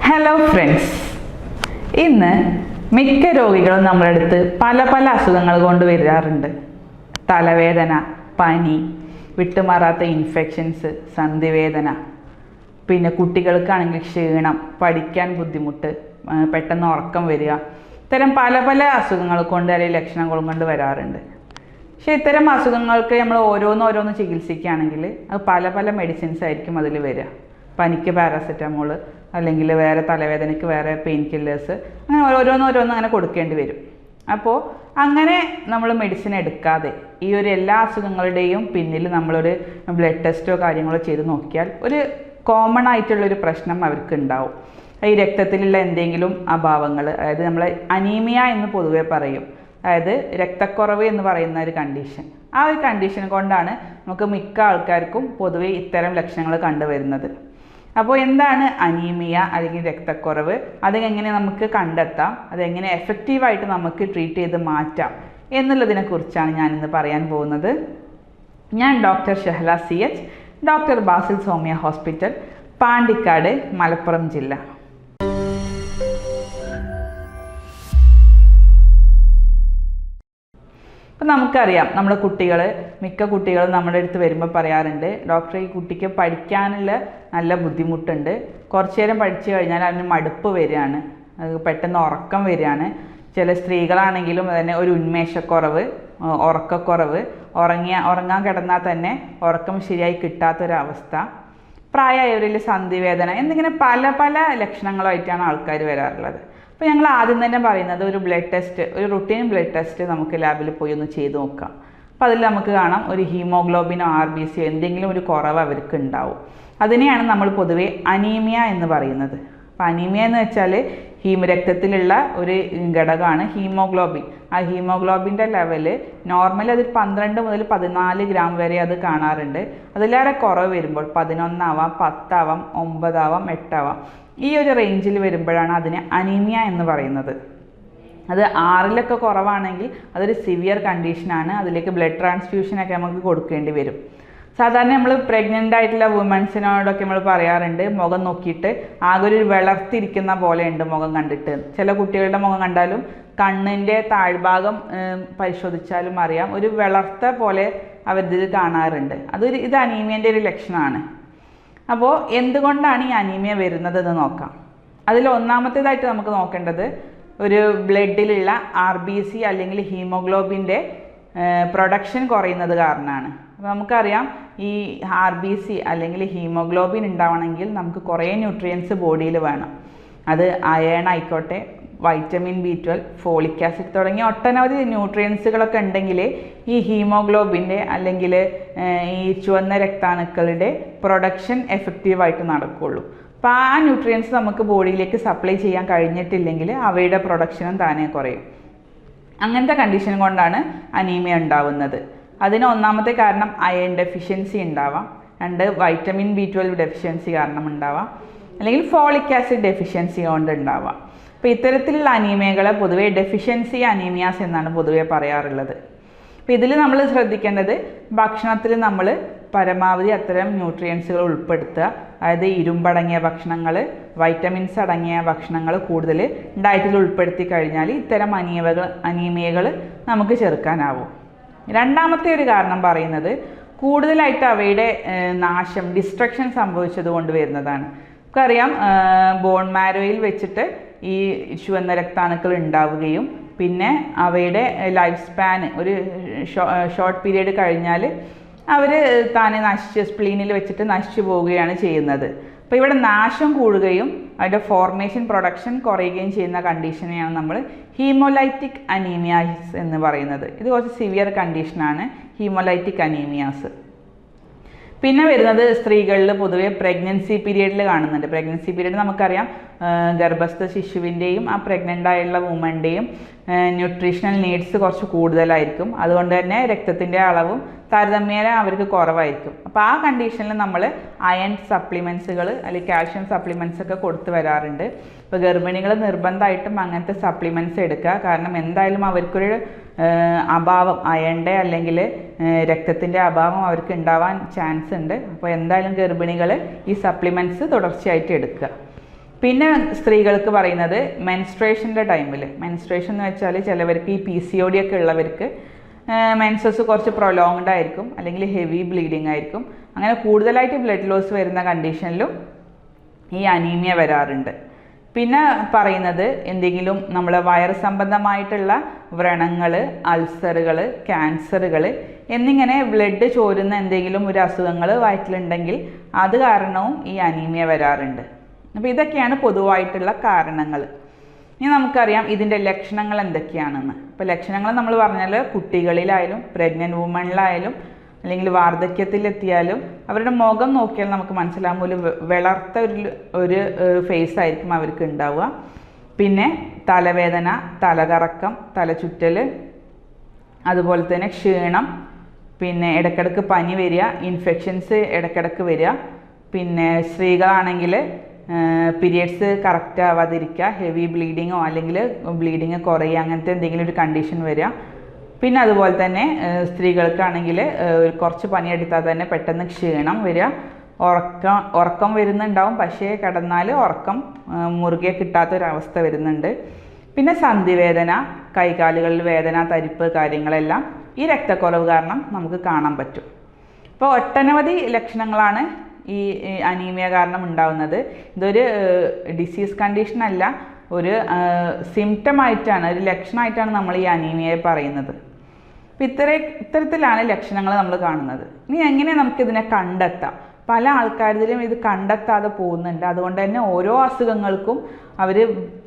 Hello friends, ഇന്ന് മിക്ക രോഗികളും നമ്മുടെ അടുത്ത് പല പല അസുഖങ്ങൾ കൊണ്ട് വരാറുണ്ട്. തലവേദന, പനി, വിട്ടുമാറാത്ത ഇൻഫെക്ഷൻസ്, സന്ധിവേദന, പിന്നെ കുട്ടികൾക്കാണെങ്കിൽ ക്ഷീണം, പഠിക്കാൻ ബുദ്ധിമുട്ട്, പെട്ടെന്ന് ഉറക്കം വരിക, ഇത്തരം പല പല അസുഖങ്ങൾ കൊണ്ട് അല്ലെങ്കിൽ ലക്ഷണങ്ങൾ കൊണ്ട് വരാറുണ്ട്. പക്ഷേ ഇത്തരം അസുഖങ്ങൾക്ക് നമ്മൾ ഓരോന്ന് ചികിത്സിക്കുകയാണെങ്കിൽ അത് പല പല മെഡിസിൻസ് ആയിരിക്കും അതിൽ വരിക. പനിക്ക് പാരാസെറ്റമോൾ, അല്ലെങ്കിൽ വേറെ തലവേദനയ്ക്ക് വേറെ പെയിൻ കില്ലേഴ്സ്, അങ്ങനെ ഓരോന്ന് അങ്ങനെ കൊടുക്കേണ്ടി വരും. അപ്പോൾ അങ്ങനെ നമ്മൾ മെഡിസിൻ എടുക്കാതെ ഈ ഒരു എല്ലാ അസുഖങ്ങളുടെയും പിന്നിൽ നമ്മളൊരു ബ്ലഡ് ടെസ്റ്റോ കാര്യങ്ങളോ ചെയ്ത് നോക്കിയാൽ ഒരു കോമൺ ആയിട്ടുള്ളൊരു പ്രശ്നം അവർക്ക് ഉണ്ടാവും. ഈ രക്തത്തിലുള്ള എന്തെങ്കിലും അഭാവങ്ങൾ, അതായത് നമ്മൾ അനീമിയ എന്ന് പൊതുവെ പറയും, അതായത് രക്തക്കുറവ് എന്ന് പറയുന്ന ഒരു കണ്ടീഷൻ. ആ ഒരു കണ്ടീഷൻ കൊണ്ടാണ് നമുക്ക് മിക്ക ആൾക്കാർക്കും പൊതുവെ ഇത്തരം ലക്ഷണങ്ങൾ കണ്ടുവരുന്നത്. അപ്പോൾ എന്താണ് അനീമിയ അല്ലെങ്കിൽ രക്തക്കുറവ്, അതെങ്ങനെ നമുക്ക് കണ്ടെത്താം, അതെങ്ങനെ എഫക്റ്റീവായിട്ട് നമുക്ക് ട്രീറ്റ് ചെയ്ത് മാറ്റാം എന്നുള്ളതിനെക്കുറിച്ചാണ് ഞാനിന്ന് പറയാൻ പോകുന്നത്. ഞാൻ doctor Shahala CH, doctor Basil's homeo hospital, Pandikkad, Malappuram ജില്ല. അപ്പം നമുക്കറിയാം, നമ്മുടെ മിക്ക കുട്ടികളും നമ്മുടെ അടുത്ത് വരുമ്പോൾ പറയാറുണ്ട്, ഡോക്ടറെ ഈ കുട്ടിക്ക് പഠിക്കാനുള്ള നല്ല ബുദ്ധിമുട്ടുണ്ട്, കുറച്ചു നേരം പഠിച്ചു കഴിഞ്ഞാൽ അവന് മടുപ്പ് വരികയാണ്, പെട്ടെന്ന് ഉറക്കം വരികയാണ്. ചില സ്ത്രീകളാണെങ്കിലും തന്നെ ഒരു ഉന്മേഷക്കുറവ്, ഉറക്കക്കുറവ്, ഉറങ്ങാൻ കിടന്നാൽ തന്നെ ഉറക്കം ശരിയായി കിട്ടാത്തൊരവസ്ഥ, പ്രായമായവരിൽ സന്ധിവേദന എന്നിങ്ങനെ പല പല ലക്ഷണങ്ങളുമായിട്ടാണ് ആൾക്കാർ വരാറുള്ളത്. അപ്പോൾ ഞങ്ങൾ ആദ്യം തന്നെ പറയുന്നത് ഒരു ബ്ലഡ് ടെസ്റ്റ്, ഒരു റുട്ടീൻ ബ്ലഡ് ടെസ്റ്റ് നമുക്ക് ലാബിൽ പോയി ഒന്ന് ചെയ്ത് നോക്കാം. അപ്പോൾ അതിൽ നമുക്ക് കാണാം ഒരു ഹീമോഗ്ലോബിനോ RBC എന്തെങ്കിലും ഒരു കുറവ് അവർക്ക് ഉണ്ടാവും. അതിനെയാണ് നമ്മൾ പൊതുവെ അനീമിയ എന്ന് പറയുന്നത്. അപ്പോൾ അനീമിയ എന്ന് വെച്ചാൽ രക്തത്തിലുള്ള ഒരു ഘടകമാണ് ഹീമോഗ്ലോബിൻ. ആ ഹീമോഗ്ലോബിൻ്റെ ലെവല് നോർമലി അത് 12 മുതൽ 14 ഗ്രാം വരെ അത് കാണാറുണ്ട്. അതിലേറെ കുറവ് വരുമ്പോൾ 11 ആവാം, 10 ആവാം, 9 ആവാം, 8 ആവാം. ഈ ഒരു റേഞ്ചിൽ വരുമ്പോഴാണ് അതിനെ അനീമിയ എന്ന് പറയുന്നത്. അത് 6 കുറവാണെങ്കിൽ അതൊരു സിവിയർ കണ്ടീഷനാണ്. അതിലേക്ക് ബ്ലഡ് ട്രാൻസ്ഫ്യൂഷനൊക്കെ നമുക്ക് കൊടുക്കേണ്ടി വരും. സാധാരണ നമ്മൾ പ്രഗ്നൻ്റ് ആയിട്ടുള്ള വുമൻസിനോടൊക്കെ നമ്മൾ പറയാറുണ്ട്, മുഖം നോക്കിയിട്ട് ആകെ ഒരു വിളർത്തിരിക്കുന്ന പോലെ ഉണ്ട് മുഖം കണ്ടിട്ട്. ചില കുട്ടികളുടെ മുഖം കണ്ടാലും കണ്ണിൻ്റെ താഴ്ഭാഗം പരിശോധിച്ചാലും അറിയാം, ഒരു വിളർത്ത പോലെ അവരിത് കാണാറുണ്ട്. ഇത് അനീമിയൻ്റെ ഒരു ലക്ഷണമാണ്. അപ്പോൾ എന്തുകൊണ്ടാണ് ഈ അനീമിയ വരുന്നതെന്ന് നോക്കാം. അതിൽ ഒന്നാമത്തേതായിട്ട് നമുക്ക് നോക്കേണ്ടത് ഒരു ബ്ലഡിലുള്ള RBC അല്ലെങ്കിൽ ഹീമോഗ്ലോബിൻ്റെ പ്രൊഡക്ഷൻ കുറയുന്നത് കാരണമാണ്. അപ്പോൾ നമുക്കറിയാം, ഈ RBC അല്ലെങ്കിൽ ഹീമോഗ്ലോബിൻ ഉണ്ടാവണമെങ്കിൽ നമുക്ക് കുറേ ന്യൂട്രിയൻസ് ബോഡിയിൽ വേണം. അത് അയൺ ആയിക്കോട്ടെ, വൈറ്റമിൻ B12, ഫോളിക് ആസിഡ് തുടങ്ങിയ ഒട്ടനവധി ന്യൂട്രിയൻസുകളൊക്കെ ഉണ്ടെങ്കിൽ ഈ ഹീമോഗ്ലോബിൻ്റെ അല്ലെങ്കിൽ ഈ ചുവന്ന രക്താണുക്കളുടെ പ്രൊഡക്ഷൻ എഫക്റ്റീവായിട്ട് നടക്കുകയുള്ളൂ. അപ്പോൾ ആ ന്യൂട്രിയൻസ് നമുക്ക് ബോഡിയിലേക്ക് സപ്ലൈ ചെയ്യാൻ കഴിഞ്ഞിട്ടില്ലെങ്കിൽ അവയുടെ പ്രൊഡക്ഷനും താനേ കുറയും. അങ്ങനത്തെ കണ്ടീഷൻ കൊണ്ടാണ് അനീമിയ ഉണ്ടാവുന്നത്. അതിന് ഒന്നാമത്തെ കാരണം അയൺ ഡെഫിഷ്യൻസി ഉണ്ടാവാം, 2 വൈറ്റമിൻ B12 ഡെഫിഷ്യൻസി കാരണം ഉണ്ടാവാം, അല്ലെങ്കിൽ ഫോളിക് ആസിഡ് ഡെഫിഷ്യൻസി കൊണ്ട് ഉണ്ടാവാം. അപ്പോൾ ഇത്തരത്തിലുള്ള അനീമിയകളെ പൊതുവെ ഡെഫിഷ്യൻസി അനീമിയാസ് എന്നാണ് പൊതുവെ പറയാറുള്ളത്. അപ്പോൾ ഇതിൽ നമ്മൾ ശ്രദ്ധിക്കേണ്ടത് ഭക്ഷണത്തിൽ നമ്മൾ പരമാവധി അത്തരം ന്യൂട്രിയൻസുകൾ ഉൾപ്പെടുത്തുക. അതായത് ഇരുമ്പടങ്ങിയ ഭക്ഷണങ്ങൾ, വൈറ്റമിൻസ് അടങ്ങിയ ഭക്ഷണങ്ങൾ കൂടുതൽ ഡയറ്റിൽ ഉൾപ്പെടുത്തി കഴിഞ്ഞാൽ ഇത്തരം അനീമിയകൾ നമുക്ക് ചെറുക്കാനാവും. രണ്ടാമത്തെ ഒരു കാരണം പറയുന്നത് കൂടുതലായിട്ട് അവയുടെ നാശം, ഡിസ്ട്രക്ഷൻ സംഭവിച്ചത് കൊണ്ട് വരുന്നതാണ്. നമുക്കറിയാം, ബോൺ മാരോയിൽ വെച്ചിട്ട് ഈ ചുവന്ന രക്താണുക്കൾ ഉണ്ടാവുകയും പിന്നെ അവയുടെ ലൈഫ് സ്പാൻ ഒരു ഷോർട്ട് പീരീഡ് കഴിഞ്ഞാൽ അവർ താനെ സ്പ്ലീനിൽ വെച്ചിട്ട് നശിച്ചു പോവുകയാണ് ചെയ്യുന്നത്. അപ്പോൾ ഇവിടെ നാശം കൂടുകയും അവരുടെ ഫോർമേഷൻ, പ്രൊഡക്ഷൻ കുറയുകയും ചെയ്യുന്ന കണ്ടീഷനെയാണ് നമ്മൾ ഹീമോലൈറ്റിക് അനീമിയാസ് എന്ന് പറയുന്നത്. ഇത് കുറച്ച് സിവിയർ കണ്ടീഷനാണ് ഹീമോലൈറ്റിക് അനീമിയാസ്. പിന്നെ വരുന്നത് സ്ത്രീകളിൽ പൊതുവെ പ്രഗ്നൻസി പീരീഡിൽ കാണുന്നുണ്ട്. പ്രഗ്നൻസി പീരീഡ് നമുക്കറിയാം, ഗർഭസ്ഥ ശിശുവിൻ്റെയും ആ പ്രഗ്നൻ്റ് ആയുള്ള വുമൻ്റെയും ന്യൂട്രീഷണൽ നീഡ്സ് കുറച്ച് കൂടുതലായിരിക്കും. അതുകൊണ്ട് തന്നെ രക്തത്തിൻ്റെ അളവും താരതമ്യേന അവർക്ക് കുറവായിരിക്കും. അപ്പോൾ ആ കണ്ടീഷനിൽ നമ്മൾ അയൺ സപ്ലിമെൻറ്റ്സുകൾ അല്ലെങ്കിൽ കാൽഷ്യം സപ്ലിമെൻറ്റ്സ് ഒക്കെ കൊടുത്തു വരാറുണ്ട്. ഇപ്പോൾ ഗർഭിണികൾ നിർബന്ധമായിട്ടും അങ്ങനത്തെ സപ്ലിമെൻറ്റ്സ് എടുക്കുക. കാരണം എന്തായാലും അവർക്കൊരു അഭാവം, അയണിൻ്റെ അല്ലെങ്കിൽ രക്തത്തിൻ്റെ അഭാവം അവർക്ക് ഉണ്ടാവാൻ ചാൻസ് ഉണ്ട്. അപ്പോൾ എന്തായാലും ഗർഭിണികൾ ഈ സപ്ലിമെൻറ്റ്സ് തുടർച്ചയായിട്ട് എടുക്കുക. പിന്നെ സ്ത്രീകൾക്ക് പറയുന്നത് മെൻസ്ട്രേഷൻ്റെ ടൈമിൽ, മെൻസ്ട്രേഷൻ എന്ന് വെച്ചാൽ ചിലവർക്ക് ഈ PCOD ഒക്കെ ഉള്ളവർക്ക് മെൻസസ് കുറച്ച് പ്രൊലോങ്ഡ് ആയിരിക്കും, അല്ലെങ്കിൽ ഹെവി ബ്ലീഡിങ് ആയിരിക്കും. അങ്ങനെ കൂടുതലായിട്ട് ബ്ലഡ് ലോസ് വരുന്ന കണ്ടീഷനിലും ഈ അനീമിയ വരാറുണ്ട്. പിന്നെ പറയുന്നത് എന്തെങ്കിലും നമ്മളെ വയറ് സംബന്ധമായിട്ടുള്ള വ്രണങ്ങൾ, അൾസറുകൾ, ക്യാൻസറുകൾ എന്നിങ്ങനെ ബ്ലഡ് ചോരുന്ന എന്തെങ്കിലും ഒരു അസുഖങ്ങൾ വയറ്റിലുണ്ടെങ്കിൽ അത് കാരണവും ഈ അനീമിയ വരാറുണ്ട്. അപ്പോൾ ഇതൊക്കെയാണ് പൊതുവായിട്ടുള്ള കാരണങ്ങൾ. ഇനി നമുക്കറിയാം ഇതിൻ്റെ ലക്ഷണങ്ങൾ എന്തൊക്കെയാണെന്ന്. ഇപ്പോൾ ലക്ഷണങ്ങൾ നമ്മൾ പറഞ്ഞാൽ കുട്ടികളിലായാലും പ്രഗ്നൻറ്റ് വുമണിലായാലും അല്ലെങ്കിൽ വാർദ്ധക്യത്തിലെത്തിയാലും അവരുടെ മുഖം നോക്കിയാൽ നമുക്ക് മനസ്സിലാകും ഒരു വിളർത്ത ഒരു ഫേസ് ആയിരിക്കും അവർക്ക് ഉണ്ടാവുക. പിന്നെ തലവേദന, തലകറക്കം, തലചുറ്റൽ, അതുപോലെ തന്നെ ക്ഷീണം, പിന്നെ ഇടയ്ക്കിടയ്ക്ക് പനി വരിക, ഇൻഫെക്ഷൻസ് ഇടയ്ക്കിടയ്ക്ക് വരിക. പിന്നെ സ്ത്രീകളാണെങ്കിൽ പീരിയഡ്സ് കറക്റ്റ് ആവാതിരിക്കുക, ഹെവി ബ്ലീഡിങ്ങോ അല്ലെങ്കിൽ ബ്ലീഡിങ് കുറയുക, അങ്ങനത്തെ എന്തെങ്കിലും ഒരു കണ്ടീഷൻ വരിക. പിന്നെ അതുപോലെ തന്നെ സ്ത്രീകൾക്കാണെങ്കിൽ കുറച്ച് പണിയെടുത്താൽ തന്നെ പെട്ടെന്ന് ക്ഷീണം വരിക, ഉറക്കം വരുന്നുണ്ടാവും, പക്ഷേ കിടന്നാൽ ഉറക്കം മുറുകെ കിട്ടാത്തൊരവസ്ഥ വരുന്നുണ്ട്. പിന്നെ സന്ധിവേദന, കൈകാലുകളിൽ വേദന, തരിപ്പ് കാര്യങ്ങളെല്ലാം ഈ രക്തക്കുറവ് കാരണം നമുക്ക് കാണാൻ പറ്റും. അപ്പോൾ ഒട്ടനവധി ലക്ഷണങ്ങളാണ് ഈ അനീമിയ കാരണം ഉണ്ടാകുന്നത്. ഇതൊരു ഡിസീസ് കണ്ടീഷൻ അല്ല, ഒരു സിംറ്റമായിട്ടാണ്, ഒരു ലക്ഷണമായിട്ടാണ് നമ്മൾ ഈ അനീമിയയെ പറയുന്നത്. അപ്പോൾ ഇത്തരത്തിലാണ് ലക്ഷണങ്ങൾ നമ്മൾ കാണുന്നത്. ഇനി എങ്ങനെ നമുക്കിതിനെ കണ്ടെത്താം? പല ആൾക്കാരിലും ഇത് കണ്ടെത്താതെ പോകുന്നുണ്ട്. അതുകൊണ്ട് തന്നെ ഓരോ അസുഖങ്ങൾക്കും അവർ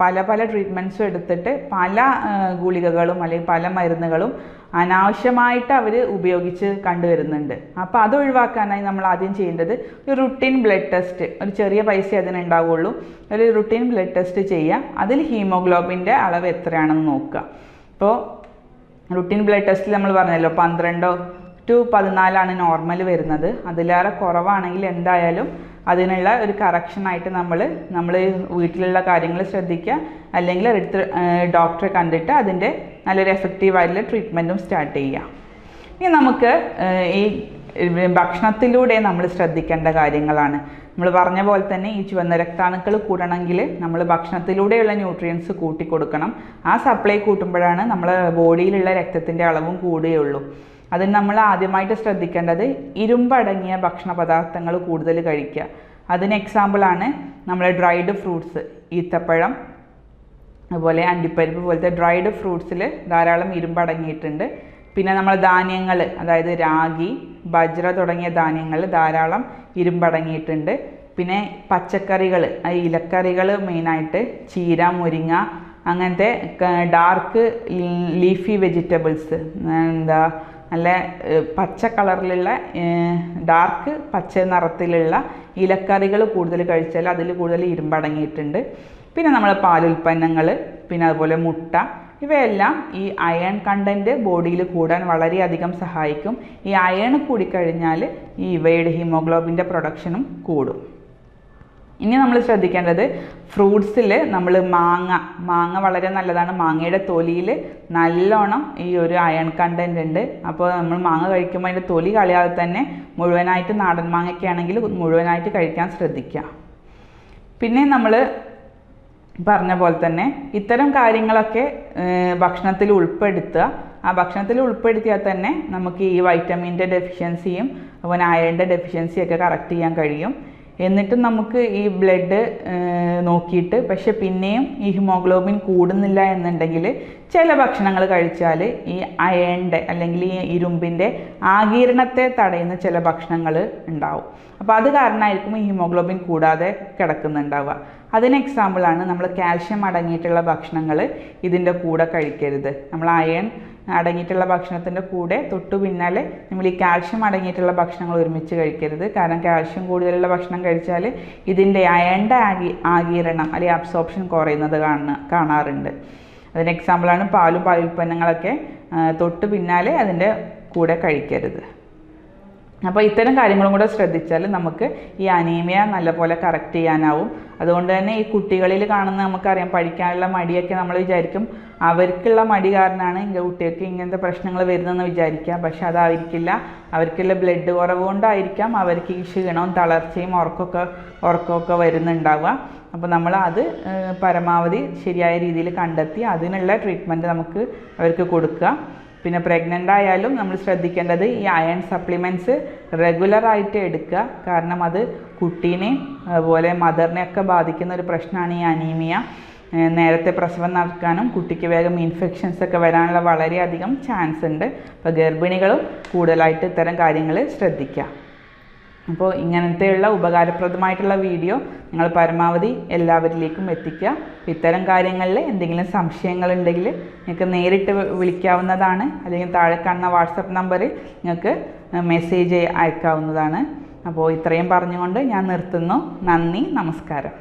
പല പല ട്രീറ്റ്മെൻറ്റ്സും എടുത്തിട്ട് പല ഗുളികകളും അല്ലെങ്കിൽ പല മരുന്നുകളും അനാവശ്യമായിട്ട് അവർ ഉപയോഗിച്ച് കണ്ടുവരുന്നുണ്ട്. അപ്പോൾ അത് ഒഴിവാക്കാനായി നമ്മൾ ആദ്യം ചെയ്യേണ്ടത് ഒരു റുട്ടീൻ ബ്ലഡ് ടെസ്റ്റ്, ഒരു ചെറിയ പൈസ അതിനുണ്ടാവുള്ളൂ, ഒരു റുട്ടീൻ ബ്ലഡ് ടെസ്റ്റ് ചെയ്യുക. അതിൽ ഹീമോഗ്ലോബിൻ്റെ അളവ് എത്രയാണെന്ന് നോക്കുക. ഇപ്പോൾ റുട്ടീൻ ബ്ലഡ് ടെസ്റ്റിൽ നമ്മൾ പറഞ്ഞല്ലോ 12 to 14 നോർമൽ വരുന്നത്. അതിലേറെ കുറവാണെങ്കിൽ എന്തായാലും അതിനുള്ള ഒരു കറക്ഷനായിട്ട് നമ്മൾ വീട്ടിലുള്ള കാര്യങ്ങൾ ശ്രദ്ധിക്കുക, അല്ലെങ്കിൽ ഡോക്ടറെ കണ്ടിട്ട് അതിൻ്റെ നല്ലൊരു എഫക്റ്റീവായിട്ടുള്ള ട്രീറ്റ്മെൻറ്റും സ്റ്റാർട്ട് ചെയ്യുക. ഇനി നമുക്ക് ഈ ഭക്ഷണത്തിലൂടെ നമ്മൾ ശ്രദ്ധിക്കേണ്ട കാര്യങ്ങളാണ്. നമ്മൾ പറഞ്ഞ പോലെ തന്നെ ഈ ചുവന്ന രക്താണുക്കൾ കൂടണമെങ്കിൽ നമ്മൾ ഭക്ഷണത്തിലൂടെയുള്ള ന്യൂട്രിയൻസ് കൂട്ടിക്കൊടുക്കണം. ആ സപ്ലൈ കൂട്ടുമ്പോഴാണ് നമ്മളെ ബോഡിയിലുള്ള രക്തത്തിൻ്റെ അളവും കൂടുകയുള്ളൂ. അതിന് നമ്മൾ ആദ്യമായിട്ട് ശ്രദ്ധിക്കേണ്ടത് ഇരുമ്പടങ്ങിയ ഭക്ഷണ പദാർത്ഥങ്ങൾ കൂടുതൽ കഴിക്കുക. അതിന് എക്സാമ്പിളാണ് നമ്മളെ ഡ്രൈഡ് ഫ്രൂട്ട്സ്, ഈത്തപ്പഴം, അതുപോലെ അണ്ടിപ്പരിപ്പ് പോലത്തെ ഡ്രൈഡ് ഫ്രൂട്ട്സിൽ ധാരാളം ഇരുമ്പടങ്ങിയിട്ടുണ്ട്. പിന്നെ നമ്മൾ ധാന്യങ്ങൾ, അതായത് രാഗി, ബജ്ര തുടങ്ങിയ ധാന്യങ്ങൾ ധാരാളം ഇരുമ്പടങ്ങിയിട്ടുണ്ട്. പിന്നെ പച്ചക്കറികൾ, ഇലക്കറികൾ മെയിനായിട്ട് ചീര, മുരിങ്ങ, അങ്ങനത്തെ ഡാർക്ക് ലീഫി വെജിറ്റബിൾസ്, നല്ല പച്ച കളറിലുള്ള ഡാർക്ക് പച്ച നിറത്തിലുള്ള ഇലക്കറികൾ കൂടുതൽ കഴിച്ചാൽ അതിൽ കൂടുതൽ ഇരുമ്പടങ്ങിയിട്ടുണ്ട്. പിന്നെ നമ്മൾ പാലുൽപ്പന്നങ്ങൾ, പിന്നെ അതുപോലെ മുട്ട, ഇവയെല്ലാം ഈ അയൺ കണ്ടൻറ്റ് ബോഡിയിൽ കൂടാൻ വളരെയധികം സഹായിക്കും. ഈ അയൺ കൂടിക്കഴിഞ്ഞാൽ ഈ ഇവയുടെ ഹീമോഗ്ലോബിൻ്റെ പ്രൊഡക്ഷനും കൂടും. ഇനി നമ്മൾ ശ്രദ്ധിക്കേണ്ടത് ഫ്രൂട്ട്സിൽ നമ്മൾ മാങ്ങ വളരെ നല്ലതാണ്. മാങ്ങയുടെ തൊലിയിൽ നല്ലോണം ഈ ഒരു അയൺ കണ്ടൻറ്റ് ഉണ്ട്. അപ്പോൾ നമ്മൾ മാങ്ങ കഴിക്കുമ്പോൾ അതിൻ്റെ തൊലി കളയാതെ തന്നെ മുഴുവനായിട്ട്, നാടൻ മാങ്ങയൊക്കെ ആണെങ്കിൽ മുഴുവനായിട്ട് കഴിക്കാൻ ശ്രദ്ധിക്കുക. പിന്നെ നമ്മൾ പറഞ്ഞ പോലെ തന്നെ ഇത്തരം കാര്യങ്ങളൊക്കെ ഭക്ഷണത്തിൽ ഉൾപ്പെടുത്തുക. ആ ഭക്ഷണത്തിൽ ഉൾപ്പെടുത്തിയാൽ തന്നെ നമുക്ക് ഈ വൈറ്റമിൻ്റെ ഡെഫിഷ്യൻസിയും അതുപോലെ അയണിൻ്റെ ഡെഫിഷ്യൻസിയൊക്കെ കറക്റ്റ് ചെയ്യാൻ കഴിയും. എന്നിട്ടും നമുക്ക് ഈ ബ്ലഡ് നോക്കിയിട്ട് പക്ഷെ പിന്നെയും ഈ ഹീമോഗ്ലോബിൻ കൂടുന്നില്ല എന്നുണ്ടെങ്കിൽ ചില ഭക്ഷണങ്ങൾ കഴിച്ചാൽ ഈ അയണിൻ്റെ അല്ലെങ്കിൽ ഈ ഇരുമ്പിൻ്റെ ആഗിരണത്തെ തടയുന്ന ചില ഭക്ഷണങ്ങൾ ഉണ്ടാവും. അപ്പോൾ അത് കാരണമായിരിക്കും ഈ ഹീമോഗ്ലോബിൻ കൂടാതെ കിടക്കുന്നുണ്ടാവുക. അതിന് എക്സാമ്പിളാണ് നമ്മൾ കാൽഷ്യം അടങ്ങിയിട്ടുള്ള ഭക്ഷണങ്ങൾ ഇതിൻ്റെ കൂടെ കഴിക്കരുത്. നമ്മൾ അയൺ അടങ്ങിയിട്ടുള്ള ഭക്ഷണത്തിൻ്റെ കൂടെ തൊട്ടു പിന്നാലെ നമ്മൾ ഈ കാൽഷ്യം അടങ്ങിയിട്ടുള്ള ഭക്ഷണങ്ങൾ ഒരുമിച്ച് കഴിക്കരുത്. കാരണം കാൽഷ്യം കൂടുതലുള്ള ഭക്ഷണം കഴിച്ചാൽ ഇതിൻ്റെ അയണിൻ്റെ ആഗിരണം അല്ലെങ്കിൽ അബ്സോർപ്ഷൻ കുറയുന്നത് കാണാറുണ്ട്. അതിന് എക്സാമ്പിളാണ് പാലും പാലുൽപ്പന്നങ്ങളൊക്കെ തൊട്ടു പിന്നാലെ അതിൻ്റെ കൂടെ കഴിക്കരുത്. അപ്പോൾ ഇത്തരം കാര്യങ്ങളും കൂടെ ശ്രദ്ധിച്ചാൽ നമുക്ക് ഈ അനീമിയ നല്ലപോലെ കറക്റ്റ് ചെയ്യാനാവും. അതുകൊണ്ട് തന്നെ ഈ കുട്ടികളിൽ കാണുന്ന നമുക്കറിയാം പഠിക്കാനുള്ള മടിയൊക്കെ നമ്മൾ വിചാരിക്കും അവർക്കുള്ള മടി കാരണമാണ് എൻ്റെ കുട്ടികൾക്ക് ഇങ്ങനത്തെ പ്രശ്നങ്ങൾ വരുന്നതെന്ന് വിചാരിക്കുക. പക്ഷെ അതായിരിക്കില്ല, അവർക്കുള്ള ബ്ലഡ് കുറവ് കൊണ്ടായിരിക്കാം അവർക്ക് ഈ ക്ഷീണവും തളർച്ചയും ഉറക്കമൊക്കെ വരുന്നുണ്ടാവുക. അപ്പോൾ നമ്മൾ അത് പരമാവധി ശരിയായ രീതിയിൽ കണ്ടെത്തി അതിനുള്ള ട്രീറ്റ്മെൻറ്റ് നമുക്ക് അവർക്ക് കൊടുക്കുക. പിന്നെ പ്രഗ്നൻ്റ് ആയാലും നമ്മൾ ശ്രദ്ധിക്കേണ്ടത് ഈ അയൺ സപ്ലിമെൻറ്റ്സ് റെഗുലറായിട്ട് എടുക്കുക. കാരണം അത് കുട്ടീനെയും അതുപോലെ മദറിനെയൊക്കെ ബാധിക്കുന്ന ഒരു പ്രശ്നമാണ് ഈ അനീമിയ. നേരത്തെ പ്രസവം നടക്കാനും കുട്ടിക്ക് വേഗം ഇൻഫെക്ഷൻസ് ഒക്കെ വരാനുള്ള വളരെയധികം ചാൻസ് ഉണ്ട്. അപ്പോൾ ഗർഭിണികളും കൂടുതലായിട്ട് ഇത്തരം കാര്യങ്ങൾ ശ്രദ്ധിക്കുക. അപ്പോൾ ഇങ്ങനത്തെയുള്ള ഉപകാരപ്രദമായിട്ടുള്ള വീഡിയോ നിങ്ങൾ പരമാവധി എല്ലാവരിലേക്കും എത്തിക്കുക. ഇത്തരം കാര്യങ്ങളിൽ എന്തെങ്കിലും സംശയങ്ങളുണ്ടെങ്കിൽ നിങ്ങൾക്ക് നേരിട്ട് വിളിക്കാവുന്നതാണ്, അല്ലെങ്കിൽ താഴെ കാണുന്ന വാട്സപ്പ് നമ്പറിൽ നിങ്ങൾക്ക് മെസ്സേജ് അയക്കാവുന്നതാണ്. അപ്പോൾ ഇത്രയും പറഞ്ഞുകൊണ്ട് ഞാൻ നിർത്തുന്നു. നന്ദി, നമസ്കാരം.